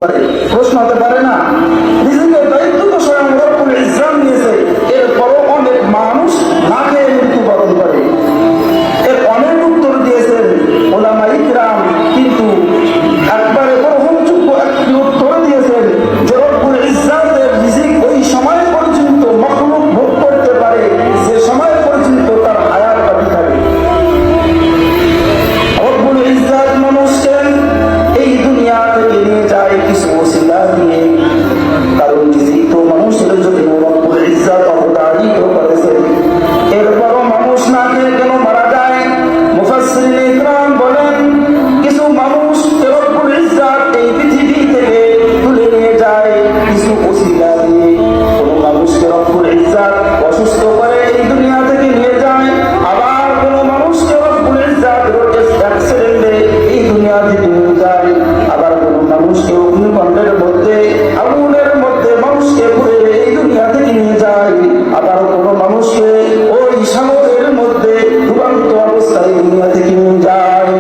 প্রশ্ন হতে পারে না। রিজিকের দায়িত্ব তো স্বয়ং রব্বুল ইজ্জাত নিয়েছে, এরপরও অনেক মানুষ না খেয়ে মৃত্যুবরণ করে। এর অনেক উত্তর দিয়েছেন উলামা ইকরাম, কিন্তু একবারে গ্রহণযোগ্য একটি উত্তর দিয়েছেন যে রব্বুল ইজ্জাতের রিজিক ওই সময় পর্যন্ত মখলুক ভোগ করতে পারে যে সময় পর্যন্ত তার হায়াত বাকি থাকে। রব্বুল ইজ্জাত মানুষকে এই দুনিয়া থেকে নিয়ে যায় কিছু ওসিলা দিয়ে, কারণ রিজিক তো মানুষের জন্য রব্বুল ইজ্জাত অবধারিত করেছেন। এরপরও মানুষ না খেয়ে কেন মারা যায়? মুফাসসিরিন ইকরাম বলেন, কিছু মানুষ রব্বুল ইজ্জাত এই পৃথিবী থেকে তুলে নিয়ে যায় কিছু ওসিলা দিয়ে। কোন মানুষকে রব্বুল ইজ্জাত অসুস্থ করে এই দুনিয়া থেকে নিয়ে যায়, আবার কোন মানুষকে রব্বুল ইজ্জাত অ্যাক্সিডেন্টে এই দুনিয়া থেকে নিয়ে যায়, আবার কোন মানুষকে অগ্নিকুণ্ডের মধ্যে আগুনের মধ্যে মানুষকে পুড়ে এই দুনিয়া থেকে নিয়ে যায়, আবার কোন মানুষকে ওই সাগরের মধ্যে ডুবান্ত অবস্থায় দুনিয়া থেকে নিয়ে যায়।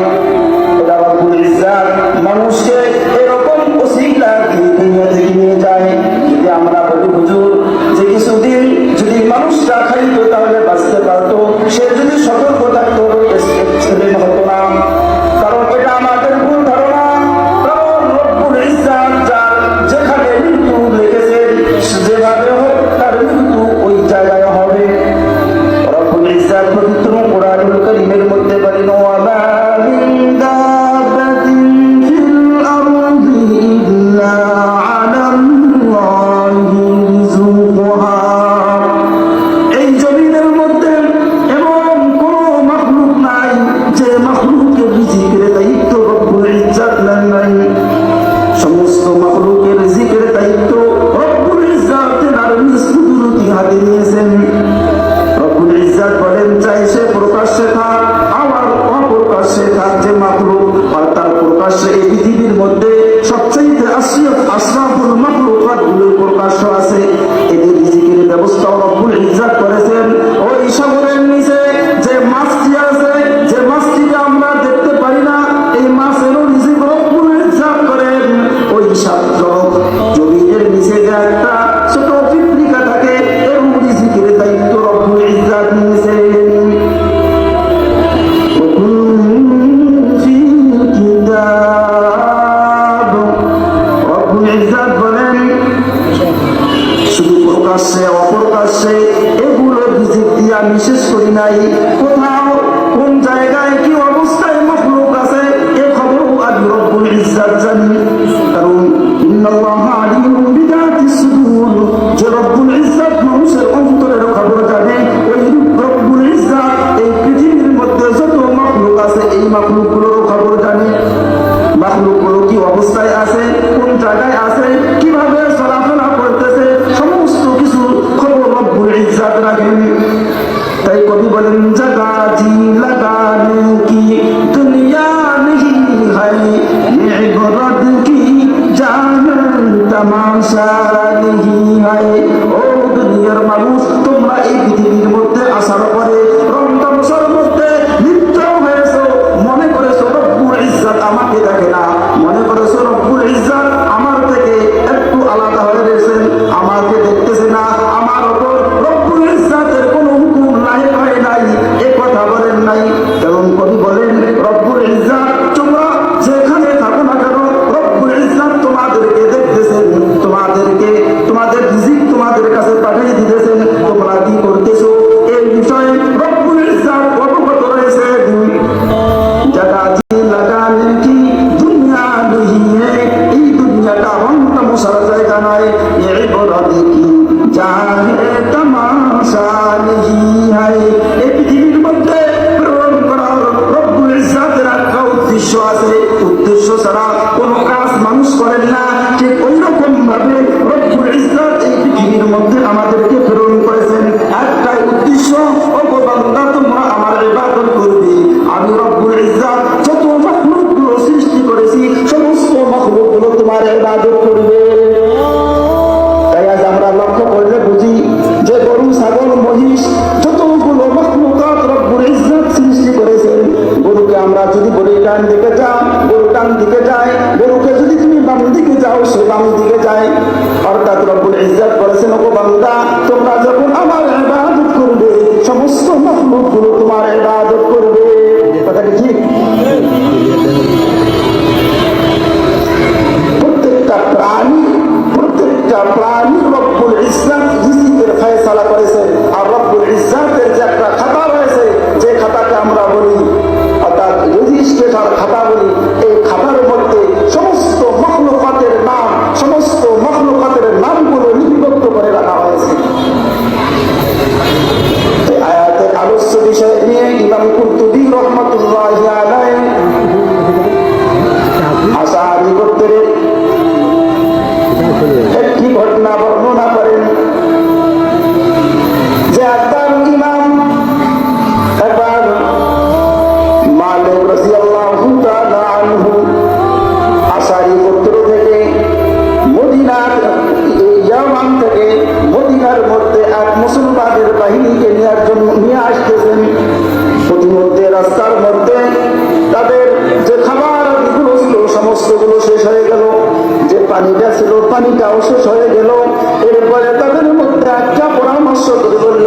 এটা রব্বুল ইজ্জাত মানুষকে এরকম ওসিলা দিয়ে দুনিয়া থেকে নিয়ে যায়। যদি আমরা বলি হুজুর যে কিছুদিন যদি মানুষটা খাইতো তাহলে বাঁচতে পারতো, সে যদি সতর্ক থাকতো অ্যাক্সিডেন্ট হতো না, কারণ এটা আমাদের ভুল ধারণা। কারণ রব্বুল ইজ্জাত যার যেখানে মৃত্যু লেগেছে যেভাবে হোক তার মৃত্যু ওই জায়গায় হবে। রব্বুল ইজ্জাত পবিত্র কোরআনুল কারীমের মধ্যে বলেন, ওয়া মা মিন দাব্বাতিন ফিল আরদি ইল্লা আলাল্লাহি রিজকুহা। এই জমিনের মধ্যে এমন কোন মাখলুক নাই যে মাখলুকের রিজিকের দায়িত্ব রব্বুল ইজ্জাত নেন নাই। সমস্ত মাখলুকের রিজিকের দায়িত্ব রব্বুল ইজ্জাত তার নিজ কুদরতি হাতে নিয়েছেন। রব্বুল ইজ্জাত বলেন, চাই সে প্রকাশ্যে থাক আবার অপ্রকাশ্যে থাক, যে মাখলুক অর্থাৎ প্রকাশ্যে এই পৃথিবীর মধ্যে সবচাইতে আশরাফুল মাখলুকাত গুলো প্রকাশ্য আছে, এদের রিজিকের ব্যবস্থাও রব্বুল ইজ্জাত করেছেন। ওই সাগরের নিচে যে মাছটি আছে, যে মাছটিকে আমরা দেখতে পারি না, এই মাছেরও রিজিক রব্বুল ইজ্জাত করেন। ওই জমিনের নিচে যে একটা ছোট পিঁপড়িকা থাকে, এর রিজিকের দায়িত্ব রব্বুল ইজ্জাত নিয়েছেন। রব্বুল ইজ্জাত বলেন, শুধু প্রকাশ্যে অপ্রকাশ্যে এগুলো রিজিক দিয়া বিশেষ করি নাই। কোথাও কোন জায়গায় কি অবস্থায় মাখলুক আছে এ খবর আমি রব্বুল ইজ্জাত জানি, কারণ ইন্নাল্লাহা আলিমুন বিযাতিস সুদূর, যে রব্বুল ইজ্জাত মানুষের অন্তরের খবর জানে, ওই রব্বুল ইজ্জাত এই পৃথিবীর মধ্যে যত মাখলুক আছে এই মাখলুকগুলোর খবর জানে। মাখলুকগুলো কি অবস্থায় আছে, কোন জায়গায় আছে, কিভাবে চলাফেরা করতেছে, সমস্ত কিছু খবর রব্বুল ইজ্জাত রাখেন। তাই কবি বলেন, জাগা জি লাগানে কি দুনিয়া নেহি হায়, ইবরত কি জাহান তামাশা নেহি হায়। ও দুনিয়ার মানুষ, তোমরা এই পৃথিবীর মধ্যে আসার পরে রং তামাশার মধ্যে লিপ্ত হয়েছো, মনে করেছো রব্বুল ইজ্জাত আমাকে দেখে না, মনে করেছো রব্বুল ইজ্জাত আমার থেকে একটু আলাদা হয়ে গেছেন, আমাকে দেখতেছে না, আমার ওপর রব্বুল ইজ্জাতের কোনো হুকুম লায়েক হয় নাই, এ কথা বলেন নাই। কারণ কবি বলেন, রব্বুল ইজ্জাত তোমরা যেখানে থাকো না কেন রব্বুল ইজ্জাত তোমাদেরকে দেখতেছেন, তোমাদের রিজিক তোমাদের কাছে পাঠিয়ে দিতেছেন, তোমরা কি করতেছো এই বিষয়ে রব্বুল ইজ্জাত অবগত রয়েছেন। জায়গা জি লাগানে কি দুনিয়া নেহি হ্যায়, এই দুনিয়াটা তামাশার জায়গা নয়, ইবরত কি জাহে তামাশা নেহি হায়। এই পৃথিবীর মধ্যে প্রেরণ করা রব্বুল ইজ্জাতের একটা উদ্দেশ্য আছে, উদ্দেশ্য ছাড়া কোনো কাজ মানুষ করেন না। ঠিক ওই রকম ভাবে রব্বুল ইজ্জাত এই পৃথিবীর মধ্যে আমাদেরকে প্রেরণ করেছেন একটাই উদ্দেশ্য, ও বান্দা তোমরা আমার ইবাদত করবে। আমি রব্বুল ইজ্জাত যত মাখলুকগুলো সৃষ্টি করেছি সমস্ত মাখলুকগুলো তোমার ইবাদত করবে। তাই আজ আমরা লক্ষ্য করলে বুঝি যে গরু ছাগল মহিষ যতগুলো মাখলুকাত রব্বুল ইজ্জাত সৃষ্টি করেছেন, গরুকে আমরা যদি বলি ডান দিকে যা, গরু ডান দিকে যায়, গরুকে যদি তুমি বাম দিকে যাও বাম দিকে যায়। অর্থাৎ রব্বুল ইজ্জত বলেছেন, ও বান্দা, তোমরা যখন আমার ইবাদত করবে, সমস্ত মাখলুকগুলো তোমার ইবাদত করবে। কথা কি ঠিক? প্রত্যেকটা প্রাণী রব্বুল ইজ্জত রিজিকের ফয়সালা করেছে। আর রব্বুল ইজ্জতের যে একটা খাতা রয়েছে, যে খাতাকে আমরা বলি অর্থাৎ রেজিস্ট্রেশন খাতা বলি, এই খাতার মধ্যে সমস্ত মখলুকাতের নামগুলো লিপিবদ্ধ করে রাখা হয়েছে। এই আয়াতের আলোচ্য বিষয় নিয়ে ইমাম কুরতুবী রাহমাতুল্লাহি আলাইহি আশআরী গোত্রের একটি ঘটনা বর্ণনা করেন যে একবার ইমাম একবার মালিক রাদিয়াল্লাহু তাআলা আনহু আশআরী গোত্র থেকে মদিনার ইয়ামান থেকে মদিনার মধ্যে এক মুসলমানের বাহিনীকে নিয়ে আসতেছেন। প্রতিমধ্যে রাস্তার মধ্যে তাদের যে খাবার গুলো ছিল সমস্তগুলো শেষ হয়ে গেল, যে পানিটা ছিল পানিটাও শেষ হয়ে গেল। এরপরে তাদের মধ্যে একটা পরামর্শ করে বলল,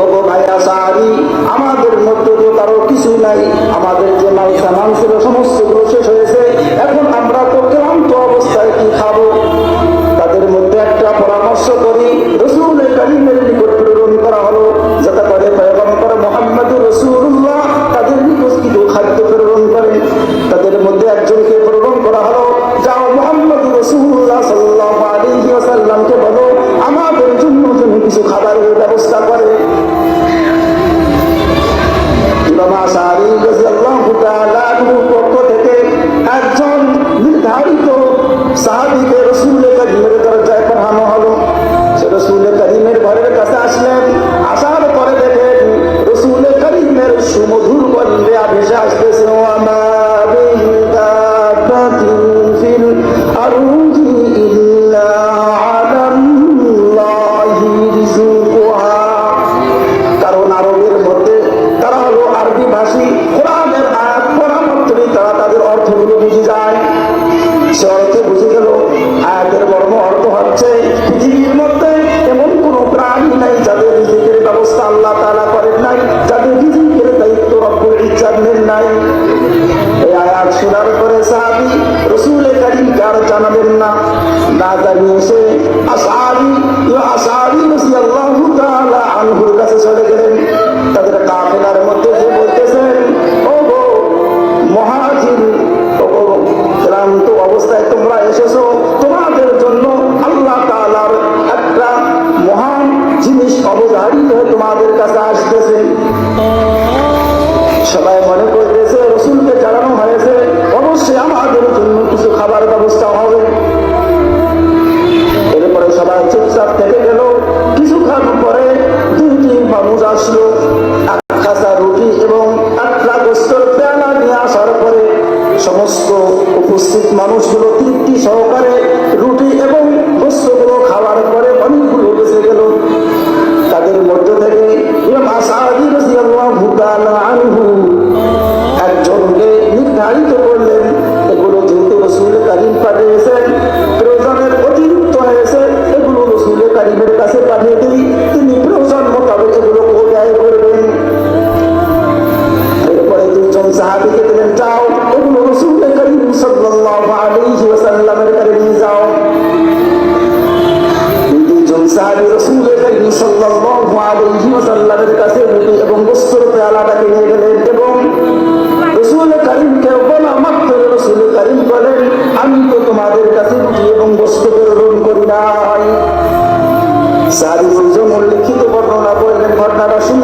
ওগো ভাই আশআরী, আমাদের মধ্যে তো কারো কিছু নাই, আমাদের যে মাল সামান ছিল সমস্তগুলো শেষ হয়েছে, এখন আমরা তো ক্লান্ত অবস্থায় কি খাবো? তাদের মধ্যে একটা পরামর্শ করি, রাসূল কারীমের নিকট প্রেরণ করা হলো, যাতে করে পয়গম্বর মুহাম্মদুর রাসূলুল্লাহ তাদের নিকট কিছু খাদ্য প্রেরণ করেন। তাদের মধ্যে একজনকে প্রেরণ করা হলো, যাও মুহাম্মদুর রাসূলুল্লাহ সাল্লাল্লাহু আলাইহি ওয়াসাল্লামকে বলো আমাদের জন্য কিছু খাবারের ব্যবস্থা করে। ইমাম আশআরী রাদিয়াল্লাহু তাআলা আনহুর পক্ষ থেকে একজন নির্ধারিত সাহাবীকে রাসূল কারীমের দরজায় পাঠানো হলো। সে রাসূল কারীমের ঘরের কাছে আসলেন। আসার পরে দেখেন রাসূল কারীমের সুমধুর কণ্ঠে ভেসে আসতেছে, ওয়ামা বিন দাব্বাতিন ফিল আরদি ইল্লা আলাল্লাহি রিজকুহা। কারণ আরবের মধ্যে তারা হলো আরবি ভাষী, কোরআনের আয়াত পড়া মাত্রই তারা তাদের অর্থগুলো বুঝে যায়। সে অর্থে বুঝে গেল আয়াতের মর্ম অর্থ হচ্ছে, পৃথিবীর মধ্যে এমন কোন প্রাণী নাই যাদের রিজিকের ব্যবস্থা আল্লাহ তাআলা করেন নাই, যাদের রিজিকের দায়িত্ব রব্বুল ইজ্জত নেন নাই। এই আয়াত শোনার পরে সাহাবী রাসূল কারীমকে আর জানালেন না, না জানিয়ে সে আশআরী রাদিয়াল্লাহু তাআলা আনহুর কাছে চলে গেলেন। তাদের কাফেলার মধ্যে যে বলতেছেন, ওগো মুহাজির, ওগো ক্লান্ত অবস্থায় তোমরা এসেছো, তোমাদের জন্য আল্লাহ তাআলার একটা মহান জিনিস অবধারিত হয়ে তোমাদের কাছে আসতেছে। সবাই মনে করতেছে রাসূলকে জানানো হয়েছে, অবশ্যই আমাদের জন্য কিছু খাবার ব্যবস্থা হবে। এরপরে সবাই চুপচাপ থেকে গেল। কিছুক্ষণ পরে দুইটি মানুষ আসলো, এক খাসা রুটি এবং একটা গোস্তের পেয়ালা নিয়ে আসার পরে সমস্ত উপস্থিত মানুষগুলো তৃপ্তি সহকারে রুটি এবং গোস্তগুলো খাওয়ার পরে অনেকগুলো বেঁচে গেল। তাদের মধ্য থেকে ইমাম আশআরী রাদিয়াল্লাহু তাআলা আনহু একজনকে নির্ধারিত করলেন, এগুলো যেহেতু রাসূল কারীম পাঠিয়েছেন, প্রয়োজনের অতিরিক্ত হয়েছে, এগুলো রাসূল কারীমের কাছে পাঠিয়ে দিই, তিনি প্রয়োজন মোতাবেক এগুলো ব্যয় করবেন। এরপরে দুইজন সাহাবীকে দিলেন, যাও এগুলো রাসূল কারীম সাল্লাল্লাহু আলাইহি ওয়াসাল্লামের কাছে নিয়ে যাও। দুইজন সাহাবী রাসূল কারীম সাল্লাল্লাহু আলাইহি ওয়াসাল্লামের কাছে রুটি এবং গোস্তের পেয়ালাটাকে নিয়ে গেলেন এবং রাসূল কারীমকে বলা মাত্র রাসূল কারীম বলেন, আমি তো তোমাদের কাছে রুটি এবং গোস্ত প্রেরণ করি নাই। সাহাবী দুইজন লিখিত বর্ণনা করলেন, ঘটনাটা শুনে